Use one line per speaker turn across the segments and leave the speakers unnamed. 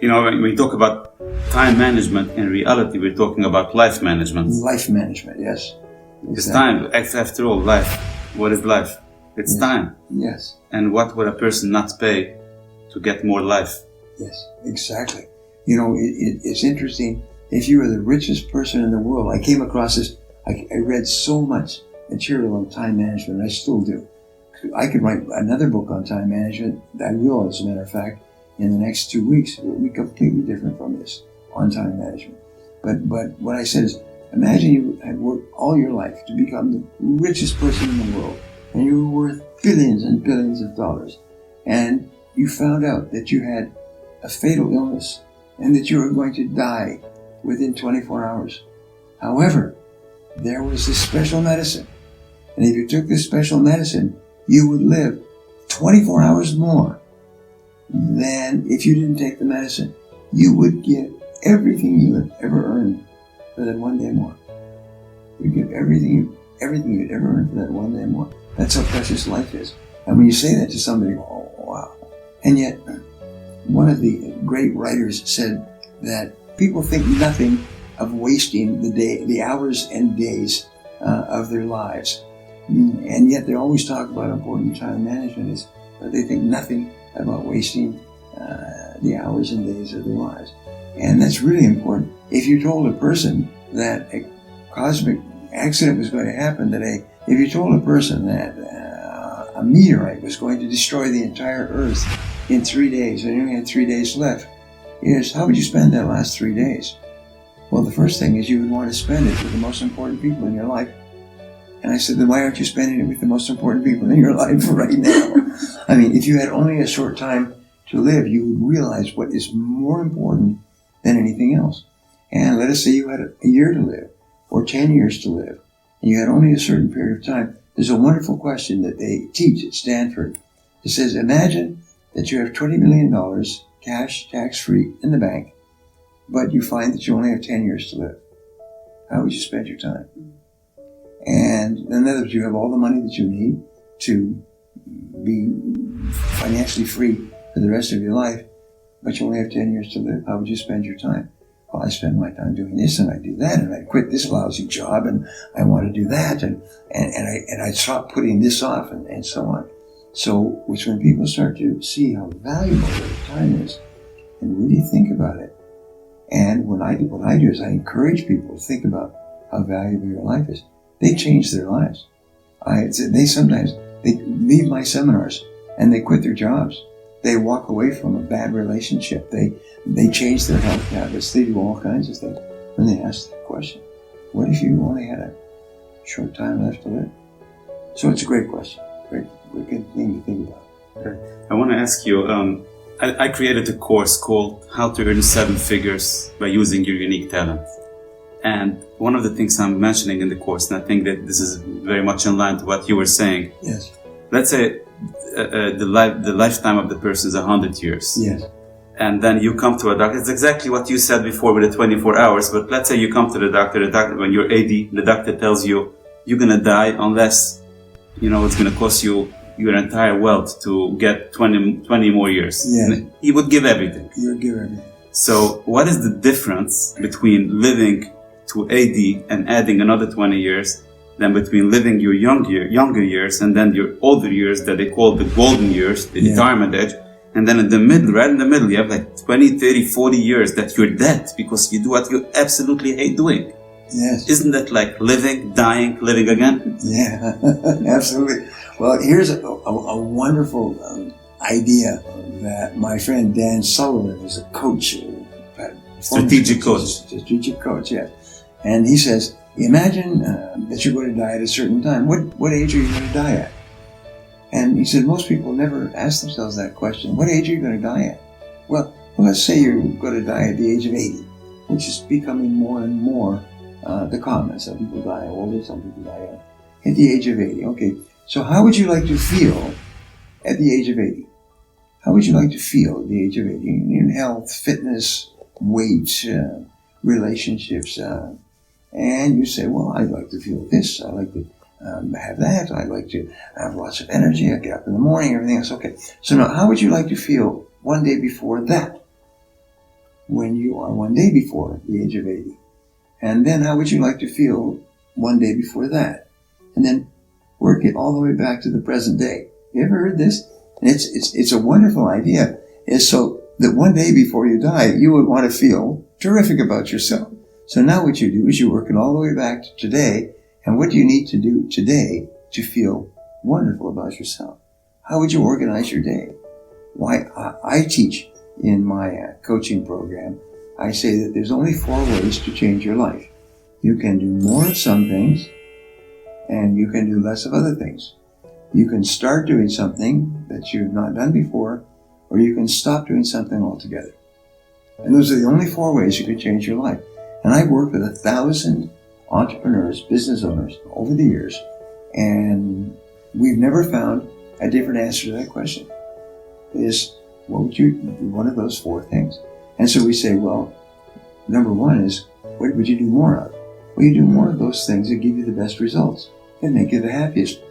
when we talk about time management, in reality, we're talking about life management.
Life management, yes.
Because time, after all, life. What is life? It's time.
Yes.
And what would a person not pay to get more life?
Yes, exactly. It's interesting. If you were the richest person in the world, I came across this. I read so much material on time management, and I still do. I could write another book on time management. I will, as a matter of fact, in the next 2 weeks. It will be completely different from this on time management. But what I said is, imagine you had worked all your life to become the richest person in the world, and you were worth billions and billions of dollars, and you found out that you had a fatal illness and that you were going to die within 24 hours. However, there was this special medicine, and if you took this special medicine, you would live 24 hours more than if you didn't take the medicine. You would get everything you had ever earned for that one day more. You get everything you'd ever earned for that one day more. That's how precious life is. And when you say that to somebody, oh wow. And yet, one of the great writers said that people think nothing of wasting the hours and days of their lives. And yet they always talk about important time management, but they think nothing about wasting the hours and days of their lives. And that's really important. If you told a person that a cosmic accident was going to happen today, if you told a person that a meteorite was going to destroy the entire Earth in 3 days, and you only had 3 days left, yes, how would you spend that last 3 days? Well, the first thing is you would want to spend it with the most important people in your life. And I said, then why aren't you spending it with the most important people in your life right now? I mean, if you had only a short time to live, you would realize what is more important than anything else. And let us say you had a year to live, or 10 years to live, and you had only a certain period of time. There's a wonderful question that they teach at Stanford. It says, imagine that you have $20 million cash, tax-free, in the bank, but you find that you only have 10 years to live. How would you spend your time? And in other words, you have all the money that you need to be financially free for the rest of your life, but you only have 10 years to live. How would you spend your time? Well, I spend my time doing this and I do that, and I quit this lousy job and I want to do that, and I stop putting this off, and so on. So, which when people start to see how valuable their time is and really think about it, and what I do is I encourage people to think about how valuable your life is. They change their lives. They leave my seminars and they quit their jobs. They walk away from a bad relationship. They change their health habits. They do all kinds of things. When they ask the question, what if you only had a short time left to live? So it's a great question. Great good thing to think about.
Okay. I want to ask you, I created a course called How to Earn 7 Figures by Using Your Unique Talent. And one of the things I'm mentioning in the course, and I think that this is very much in line to what you were saying.
Yes.
Let's say the lifetime of the person is 100 years.
Yes.
And then you come to a doctor. It's exactly what you said before with the 24 hours. But let's say you come to the doctor when you're 80, the doctor tells you you're going to die unless, it's going to cost you your entire wealth to get 20 more years.
Yes.
He would give everything.
He would give everything.
So what is the difference between living to 80 and adding another 20 years than between living your younger years and then your older years that they call the golden years, the retirement age, and then in the middle, right in the middle, you have like 20, 30, 40 years that you're dead because you do what you absolutely hate doing.
Yes.
Isn't that like living, dying, living again?
Yeah, absolutely. Well, here's a wonderful idea that my friend Dan Sullivan is a coach.
Strategic coach.
Strategic coach, yeah. And he says, imagine that you're going to die at a certain time. What age are you going to die at? And he said, most people never ask themselves that question. What age are you going to die at? Well, let's say you're going to die at the age of 80, which is becoming more and more the common. Some people die older, some people die at the age of 80. Okay, so how would you like to feel at the age of 80? How would you like to feel at the age of 80? In health, fitness, weight, relationships, and you say, well, I'd like to feel this, I'd like to have that, I'd like to have lots of energy, I get up in the morning, everything else. Okay, so now how would you like to feel one day before that? when you are one day before the age of 80? And then how would you like to feel one day before that? And then work it all the way back to the present day. You ever heard this? And it's a wonderful idea. It's so that one day before you die, you would want to feel terrific about yourself. So now what you do is you work it all the way back to today. And what do you need to do today to feel wonderful about yourself? How would you organize your day? Why, I teach in my coaching program, I say that there's only 4 ways to change your life. You can do more of some things, and you can do less of other things. You can start doing something that you've not done before, or you can stop doing something altogether. And those are the only 4 ways you can change your life. And I've worked with 1,000 entrepreneurs, business owners over the years, and we've never found a different answer to that question. Is, what would you do one of those 4 things? And so we say, well, number 1 is, what would you do more of? Well, you do more of those things that give you the best results, that make you the happiest,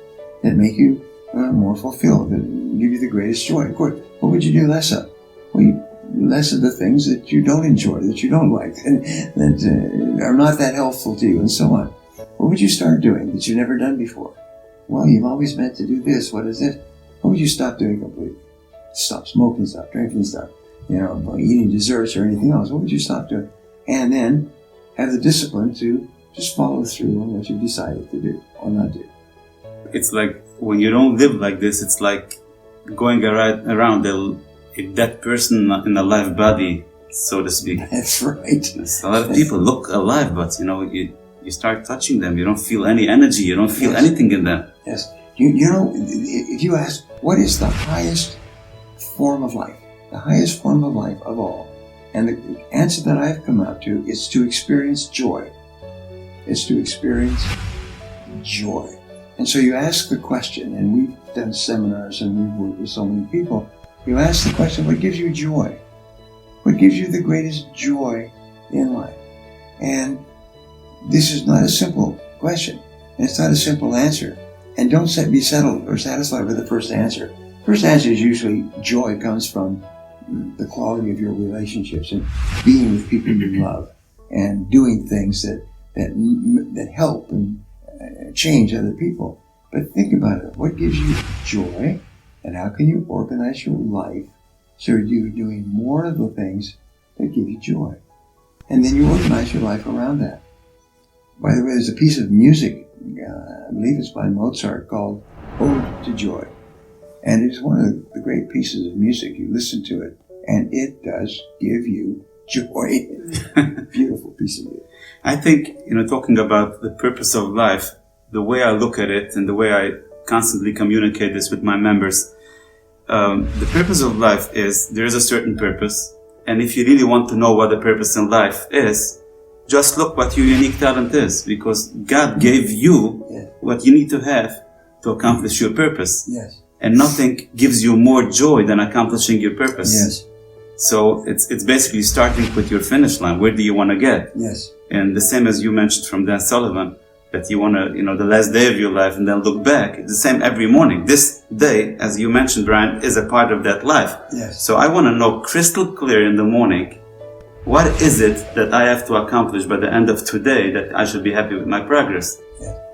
that make you more fulfilled, that give you the greatest joy. Of course, what would you do less of? Well, less of the things that you don't enjoy, that you don't like, and that are not that helpful to you, and so on. What would you start doing that you've never done before? Well, you've always meant to do this. What is it? What would you stop doing completely? Stop smoking, stop drinking, stop, eating desserts or anything else. What would you stop doing? And then have the discipline to just follow through on what you decided to do or not do.
It's like when you don't live like this, it's like going around a dead person in a live body, so to speak.
That's right.
A lot of people look alive, but you start touching them, you don't feel any energy, you don't feel anything in them.
Yes. If you ask, what is the highest form of life? The highest form of life of all. And the answer that I've come out to is to experience joy. It's to experience joy. And so you ask the question, and we've done seminars and we've worked with so many people, you ask the question, what gives you joy? What gives you the greatest joy in life? And this is not a simple question, and it's not a simple answer. And don't be settled or satisfied with the first answer. First answer is usually joy comes from the quality of your relationships and being with people you love and doing things that help and change other people. But think about it. What gives you joy, and how can you organize your life so you're doing more of the things that give you joy? And then you organize your life around that. By the way, there's a piece of music, I believe it's by Mozart, called Ode to Joy. And it's one of the great pieces of music. You listen to it, and it does give you joy. Beautiful piece of music.
I think, talking about the purpose of life, the way I look at it and the way I constantly communicate this with my members, the purpose of life is, there is a certain purpose. And if you really want to know what the purpose in life is, just look what your unique talent is, because God gave you what you need to have to accomplish your purpose.
Yes.
And nothing gives you more joy than accomplishing your purpose.
Yes.
So it's basically starting with your finish line. Where do you want to get?
Yes.
And the same as you mentioned from Dan Sullivan, that you want to, the last day of your life and then look back. It's the same every morning. This day, as you mentioned, Brian, is a part of that life.
Yes.
So I want to know crystal clear in the morning, what is it that I have to accomplish by the end of today that I should be happy with my progress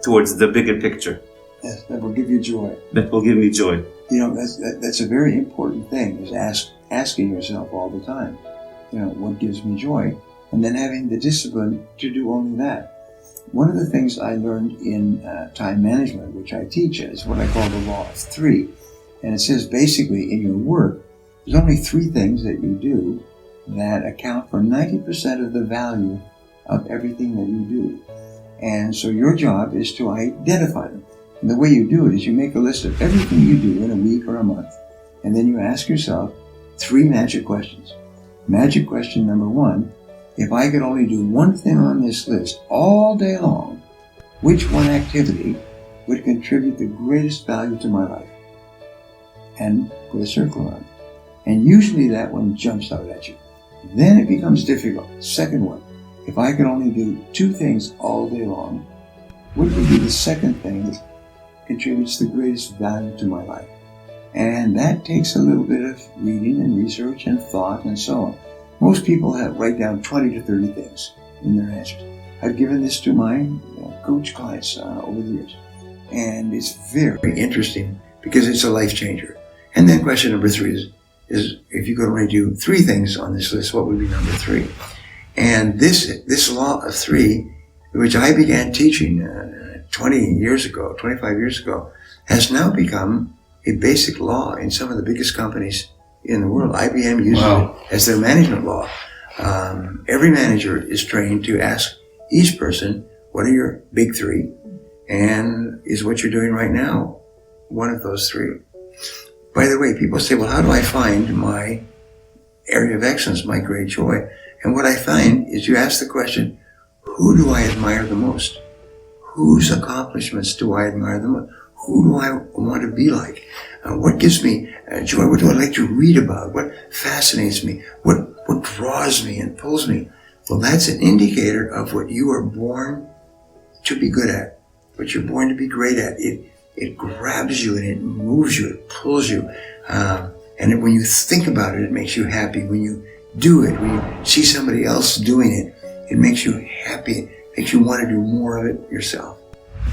towards the bigger picture?
Yes, that will give you joy.
That will give me joy.
That's a very important thing, is asking yourself all the time, what gives me joy? And then having the discipline to do only that. One of the things I learned in time management, which I teach, is what I call the law of 3. And it says basically in your work, there's only 3 things that you do that account for 90% of the value of everything that you do. And so your job is to identify them. And the way you do it is you make a list of everything you do in a week or a month. And then you ask yourself 3 magic questions. Magic question number 1, if I could only do one thing on this list all day long, which one activity would contribute the greatest value to my life? And put a circle around it. And usually that one jumps out at you. Then it becomes difficult. Second one, if I could only do 2 things all day long, what would be the second thing that contributes the greatest value to my life? And that takes a little bit of reading and research and thought and so on. Most people write down 20 to 30 things in their answers. I've given this to my coach clients over the years. And it's very interesting because it's a life changer. And then question number 3 is if you could only do 3 things on this list, what would be number 3? And this law of 3, which I began teaching 25 years ago, has now become a basic law in some of the biggest companies in the world. IBM uses it as their management law. Every manager is trained to ask each person, what are your big 3? And is what you're doing right now one of those 3? By the way, people say, well, how do I find my area of excellence, my great joy? And what I find is you ask the question, who do I admire the most? Whose accomplishments do I admire the most? Who do I want to be like? What gives me joy? What do I like to read about? What fascinates me? What draws me and pulls me? Well, that's an indicator of what you are born to be good at, what you're born to be great at. It grabs you and it moves you, it pulls you. And when you think about it, it makes you happy. When you do it, when you see somebody else doing it, it makes you happy. It makes you want to do more of it yourself.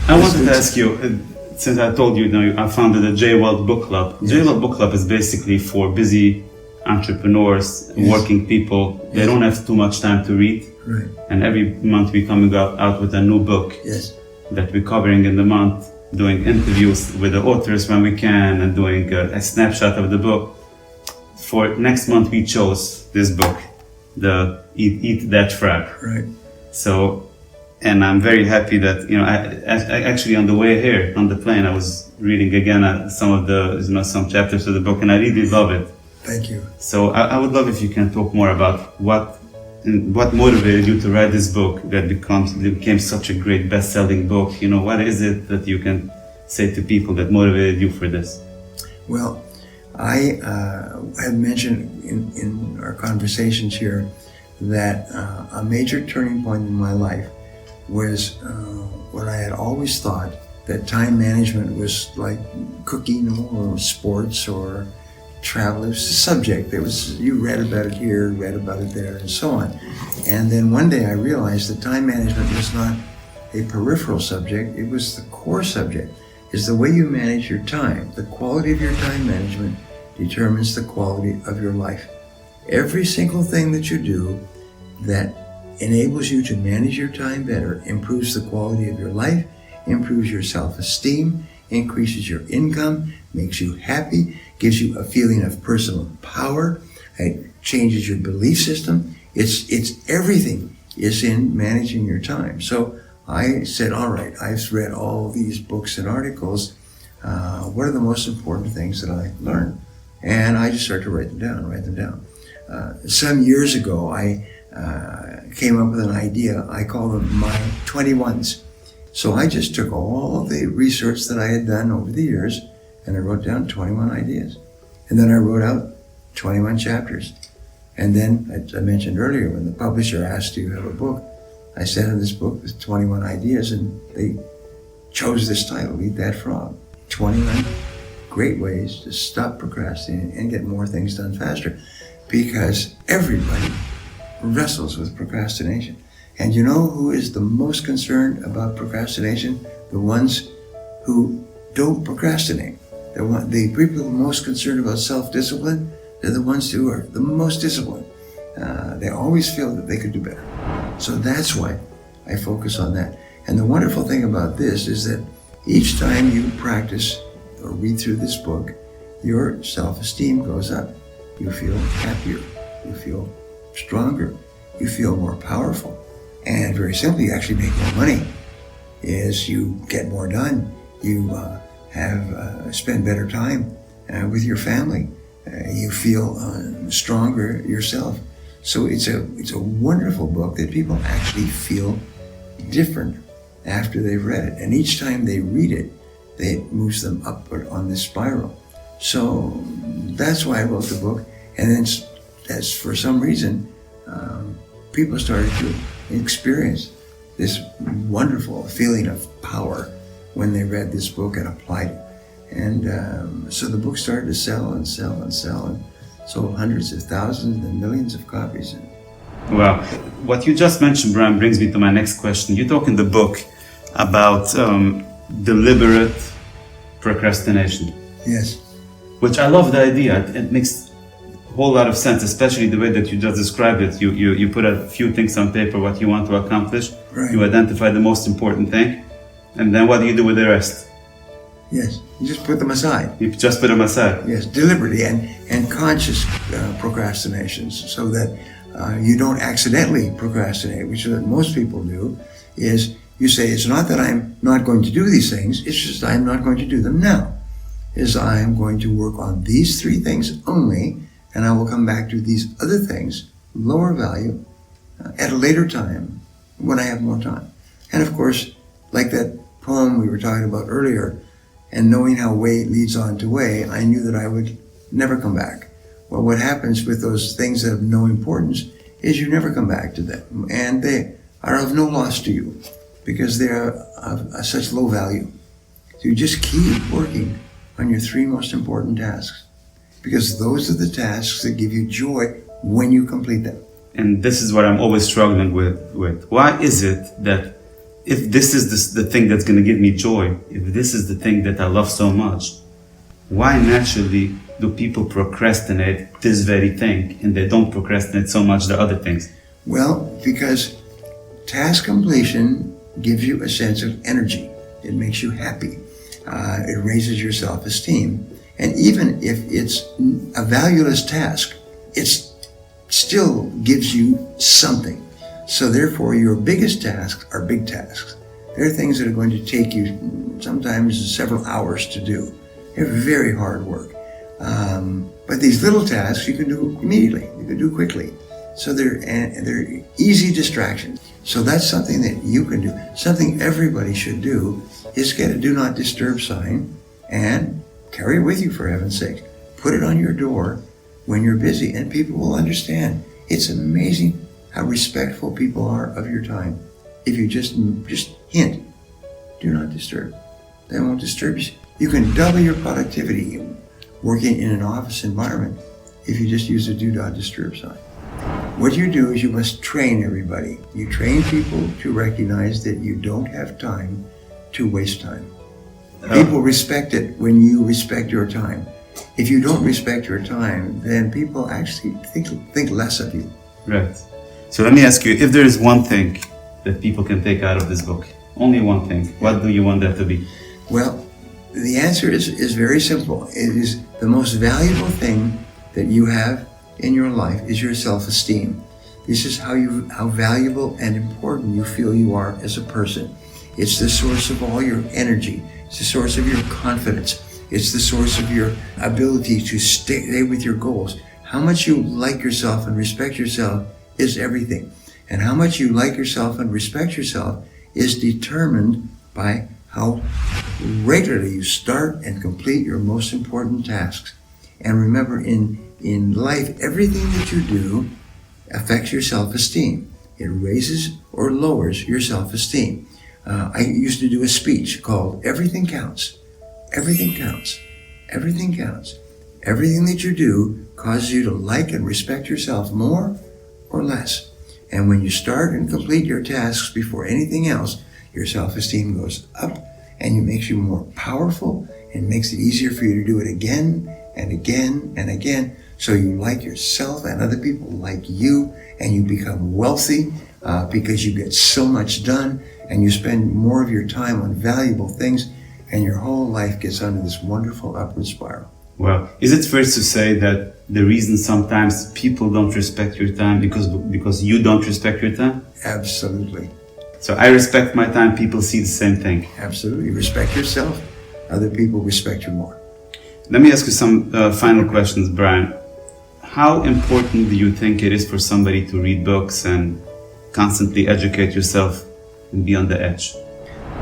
I wanted to ask you, since I told you, I founded a J-Weld Book Club. Yes. J-Weld Book Club is basically for busy entrepreneurs, working people. They don't have too much time to read.
Right.
And every month we're coming out with a new book that we're covering in the month, doing interviews with the authors when we can, and doing a snapshot of the book. For next month we chose this book, the Eat That Frog.
Right.
So, and I'm very happy that, I actually on the way here, on the plane, I was reading again some of the, some chapters of the book, and I really love it.
Thank you.
So I would love if you can talk more about what motivated you to write this book that became such a great best-selling book. What is it that you can say to people that motivated you for this?
Well, I had mentioned in our conversations here that a major turning point in my life was when I had always thought that time management was like cooking or sports or travel. It was a subject. You read about it here, read about it there, and so on. And then one day I realized that time management was not a peripheral subject, it was the core subject. It's the way you manage your time. The quality of your time management determines the quality of your life. Every single thing that you do that enables you to manage your time better improves the quality of your life, improves your self-esteem, increases your income, makes you happy, gives you a feeling of personal power, it changes your belief system. It's everything is in managing your time. So I said, all right, I've read all these books and articles. What are the most important things that I learned? And I just started to write them down. Some years ago, I came up with an idea. I call them my 21s. So I just took all of the research that I had done over the years and I wrote down 21 ideas. And then I wrote out 21 chapters. And then, as I mentioned earlier, when the publisher asked, do you have a book? I sent in this book with 21 ideas and they chose this title, Eat That Frog. 21 great ways to stop procrastinating and get more things done faster. Because everybody wrestles with procrastination. And you know who is the most concerned about procrastination? The ones who don't procrastinate. The people most concerned about self-discipline, they're the ones who are the most disciplined. They always feel that they could do better. So that's why I focus on that. And the wonderful thing about this is that each time you practice or read through this book, your self-esteem goes up. You feel happier. You feel stronger. You feel more powerful. And very simply, you actually make more money as you get more done. You spend better time with your family. You feel stronger yourself. So it's a wonderful book that people actually feel different after they've read it. And each time they read it, it moves them upward on this spiral. So that's why I wrote the book. And then as for some reason, people started to experience this wonderful feeling of power when they read this book and applied it. And so the book started to sell and sell and sell. And sold hundreds of thousands and millions of copies.
Wow. What you just mentioned, Brian, brings me to my next question. You talk in the book about deliberate procrastination.
Yes.
Which I love the idea. It makes a whole lot of sense, especially the way that you just described it. You put a few things on paper, what you want to accomplish.
Right.
You identify the most important thing. And then what do you do with the rest?
Yes. You just put them aside.
You just put them aside.
Yes, deliberately and conscious procrastinations, so that you don't accidentally procrastinate, which is what most people do. Is you say, it's not that I'm not going to do these things, it's just I'm not going to do them now. Is I am going to work on these three things only, and I will come back to these other things, lower value, at a later time, when I have more time. And of course, like that poem we were talking about earlier, and knowing how way leads on to way, I knew that I would never come back. Well, what happens with those things that have no importance is you never come back to them, and they are of no loss to you because they are of such low value. So you just keep working on your three most important tasks, because those are the tasks that give you joy when you complete them.
And this is what I'm always struggling with. Why is it that if this is the thing that's going to give me joy, if this is the thing that I love so much, why naturally do people procrastinate this very thing and they don't procrastinate so much the other things?
Well, because task completion gives you a sense of energy. It makes you happy. It raises your self-esteem. And even if it's a valueless task, it still gives you something. So therefore, your biggest tasks are big tasks. They're things that are going to take you sometimes several hours to do. They're very hard work. But these little tasks you can do immediately. You can do quickly. So they're easy distractions. So that's something that you can do. Something everybody should do is get a do not disturb sign and carry it with you, for heaven's sake. Put it on your door when you're busy, and people will understand. It's amazing how respectful people are of your time. If you just hint, do not disturb. They won't disturb you. You can double your productivity working in an office environment if you just use a do not disturb sign. What you do is you must train everybody. You train people to recognize that you don't have time to waste time. People respect it when you respect your time. If you don't respect your time, then people actually think less of you.
Right. So let me ask you, if there is one thing that people can take out of this book, only one thing, what do you want that to be?
Well, the answer is very simple. It is the most valuable thing that you have in your life is your self-esteem. This is how valuable and important you feel you are as a person. It's the source of all your energy. It's the source of your confidence. It's the source of your ability to stay with your goals. How much you like yourself and respect yourself is everything. And how much you like yourself and respect yourself is determined by how regularly you start and complete your most important tasks. And remember, in life, everything that you do affects your self-esteem. It raises or lowers your self-esteem. I used to do a speech called Everything Counts. Everything counts. Everything counts. Everything that you do causes you to like and respect yourself more or less. And when you start and complete your tasks before anything else, your self-esteem goes up, and it makes you more powerful, and makes it easier for you to do it again and again and again. So you like yourself and other people like you, and you become wealthy because you get so much done, and you spend more of your time on valuable things, and your whole life gets onto this wonderful upward spiral.
Well, is it fair to say that the reason sometimes people don't respect your time because you don't respect your time?
Absolutely.
So I respect my time, people see the same thing.
Absolutely. Respect yourself, other people respect you more.
Let me ask you some final questions, Brian. How important do you think it is for somebody to read books and constantly educate yourself and be on the edge?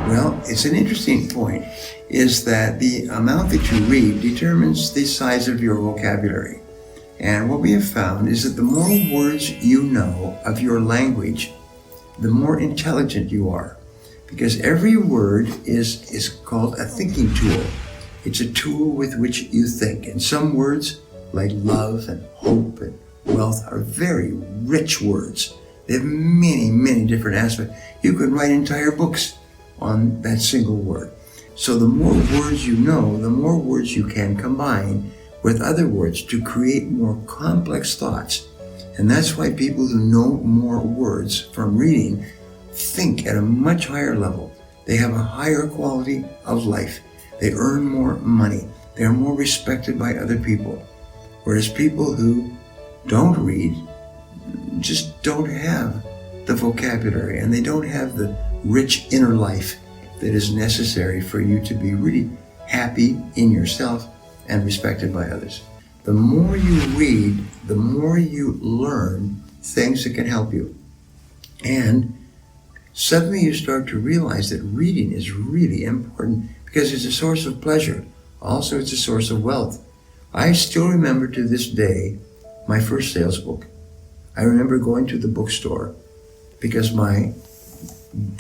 Well, it's an interesting point, is that the amount that you read determines the size of your vocabulary. And what we have found is that the more words you know of your language, the more intelligent you are. Because every word is called a thinking tool. It's a tool with which you think. And some words like love and hope and wealth are very rich words. They have many, many different aspects. You could write entire books on that single word. So the more words you know, the more words you can combine with other words to create more complex thoughts. And that's why people who know more words from reading think at a much higher level. They have a higher quality of life. They earn more money. They are more respected by other people. Whereas people who don't read just don't have the vocabulary, and they don't have the rich inner life that is necessary for you to be really happy in yourself and respected by others. The more you read, the more you learn things that can help you. And suddenly you start to realize that reading is really important because it's a source of pleasure. Also, it's a source of wealth. I still remember to this day my first sales book. I remember going to the bookstore because my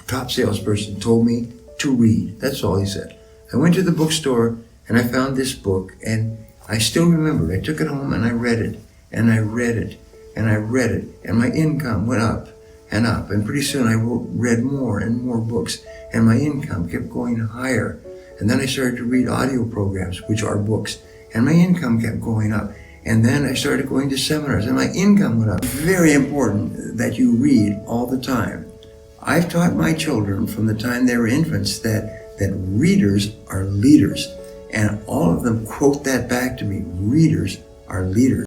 top salesperson told me to read. That's all he said. I went to the bookstore and I found this book, and I still remember. I took it home and I read it, and I read it, and I read it, and my income went up and up. And pretty soon I read more and more books, and my income kept going higher. And then I started to read audio programs, which are books, and my income kept going up. And then I started going to seminars, and my income went up. Very important that you read all the time. I've taught my children from the time they were infants that readers are leaders. And all of them quote that back to me. Readers are leaders.